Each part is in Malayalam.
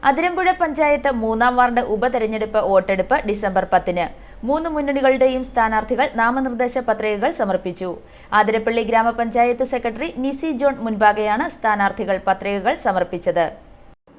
അതിരമ്പുഴ പഞ്ചായത്ത് 3-ാം വാർഡ് ഉപതെരഞ്ഞെടുപ്പ് വോട്ടെടുപ്പ് ഡിസംബർ 10-ന്. 3 മുന്നണികളുടെയും സ്ഥാനാർത്ഥികൾ നാമനിർദ്ദേശ പത്രികകൾ സമർപ്പിച്ചു. ആതിരപ്പള്ളി ഗ്രാമപഞ്ചായത്ത് സെക്രട്ടറി നിസി ജോൺ മുൻപാകെയാണ് സ്ഥാനാർത്ഥികൾ പത്രികകൾ സമർപ്പിച്ചത്.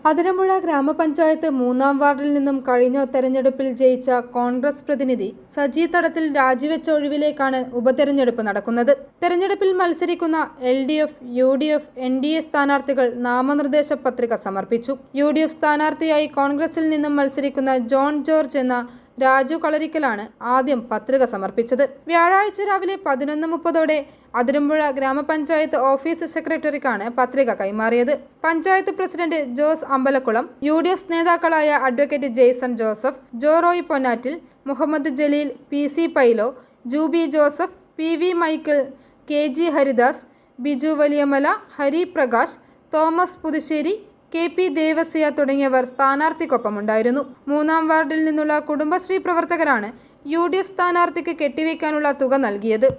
അതിരമ്പുഴ ഗ്രാമപഞ്ചായത്ത് 3-ാം വാർഡിൽ നിന്നും കഴിഞ്ഞ തെരഞ്ഞെടുപ്പിൽ ജയിച്ച കോൺഗ്രസ് പ്രതിനിധി സജി തടത്തിൽ രാജിവെച്ച ഒഴിവിലേക്കാണ് ഉപതെരഞ്ഞെടുപ്പ് നടക്കുന്നത്. തെരഞ്ഞെടുപ്പിൽ മത്സരിക്കുന്ന LDF, UDF, NDA സ്ഥാനാർത്ഥികൾ നാമനിർദ്ദേശ പത്രിക സമർപ്പിച്ചു. UDF സ്ഥാനാർത്ഥിയായി കോൺഗ്രസിൽ നിന്നും മത്സരിക്കുന്ന ജോൺ ജോർജ് എന്ന രാജു കളരിക്കലാണ് ആദ്യം പത്രിക സമർപ്പിച്ചത്. വ്യാഴാഴ്ച രാവിലെ 11:30 അതിരമ്പുഴ ഗ്രാമപഞ്ചായത്ത് ഓഫീസ് സെക്രട്ടറിക്കാണ് പത്രിക കൈമാറിയത്. Panchayat president Jose Ambalakulam, UDF നേതാക്കളായ advocate Jaison Joseph, Joroy Ponnattil, Muhammad Jaleel, PC Pailo, Jubi Joseph, PV Michael, KG Haridas, Biju Valiyamala, Hari Prakash, Thomas Puthussery, KP Devasya തുടങ്ങിയവർ സ്ഥാനാർത്ഥിക്കൊപ്പമുണ്ടായിരുന്നു. 3-ാം വാർഡിൽ നിന്നുള്ള കുടുംബശ്രീ പ്രവർത്തകരാണ് UDF സ്ഥാനാർത്ഥിക്ക് കെട്ടിവയ്ക്കാനുള്ള തുക നൽകിയത്.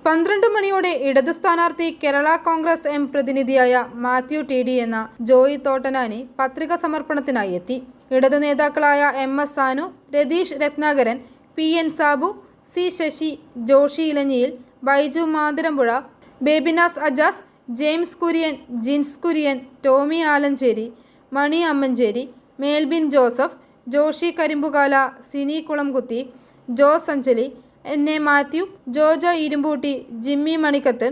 12 മണിയോടെ ഇടതു സ്ഥാനാർത്ഥി കേരള കോൺഗ്രസ് M പ്രതിനിധിയായ മാത്യു TD എന്ന ജോയി തോട്ടനാനി പത്രിക സമർപ്പണത്തിനായി എത്തി. ഇടതു നേതാക്കളായ MS Sanu, Ratheesh Ratnakaran, PN Sabu, C Sasi, Joshi Elanjiyil, Baiju Mathirampuzha, Babynas Ajas, James Kurian, Jins Kurian, Tommy Alanchery, Mani Ammancheri, Melbin Joseph, Joshi Karimpukala, Sini Kulamkuthi, Jose Anchali, NA Mathew, Joja Irumbootti, Jimmy Manikkath,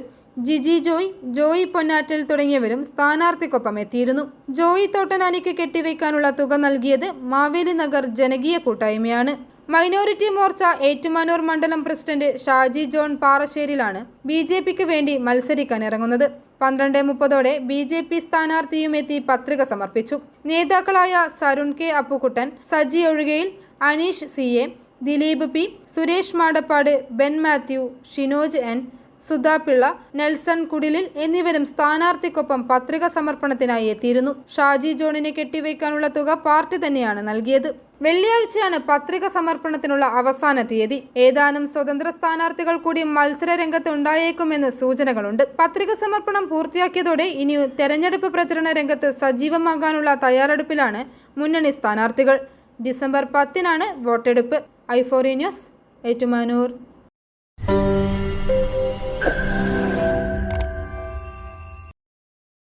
Jiji Joy, Joy Ponnattal തുടങ്ങിയവരും സ്ഥാനാർത്ഥിക്കൊപ്പം എത്തിയിരുന്നു. ജോയി തോട്ടനാനിക്ക് കെട്ടിവയ്ക്കാനുള്ള തുക നൽകിയത് മാവേലി നഗർ ജനകീയ കൂട്ടായ്മയാണ്. മൈനോറിറ്റി മോർച്ച ഏറ്റുമാനൂർ മണ്ഡലം പ്രസിഡന്റ് ഷാജി ജോൺ പാറശ്ശേരിലാണ് BJPക്ക് വേണ്ടി മത്സരിക്കാൻ ഇറങ്ങുന്നത്. 12:30 BJP സ്ഥാനാർത്ഥിയും എത്തി പത്രിക സമർപ്പിച്ചു. നേതാക്കളായ Sarun K Appukuttan, Saji Ozhukayil, Aneesh CA, Dileep P, Suresh Madappad, Ben Mathew, Shinoj N, Sudha Pillai, Nelson Kudilil എന്നിവരും സ്ഥാനാർത്ഥിക്കൊപ്പം പത്രിക സമർപ്പണത്തിനായി എത്തിയിരുന്നു. ഷാജി ജോണിന് കെട്ടിവയ്ക്കാനുള്ള തുക പാർട്ടി തന്നെയാണ് നൽകിയത്. വെള്ളിയാഴ്ചയാണ് പത്രിക സമർപ്പണത്തിനുള്ള അവസാന തീയതി. ഏതാനും സ്വതന്ത്ര സ്ഥാനാർത്ഥികൾ കൂടി മത്സര രംഗത്ത് ഉണ്ടായേക്കുമെന്ന് സൂചനകളുണ്ട്. പത്രിക സമർപ്പണം പൂർത്തിയാക്കിയതോടെ ഇനി തെരഞ്ഞെടുപ്പ് പ്രചരണ രംഗത്ത് സജീവമാകാനുള്ള തയ്യാറെടുപ്പിലാണ് മുന്നണി സ്ഥാനാർത്ഥികൾ. ഡിസംബർ 10-നാണ് വോട്ടെടുപ്പ്. i4 news, Ettumanoor.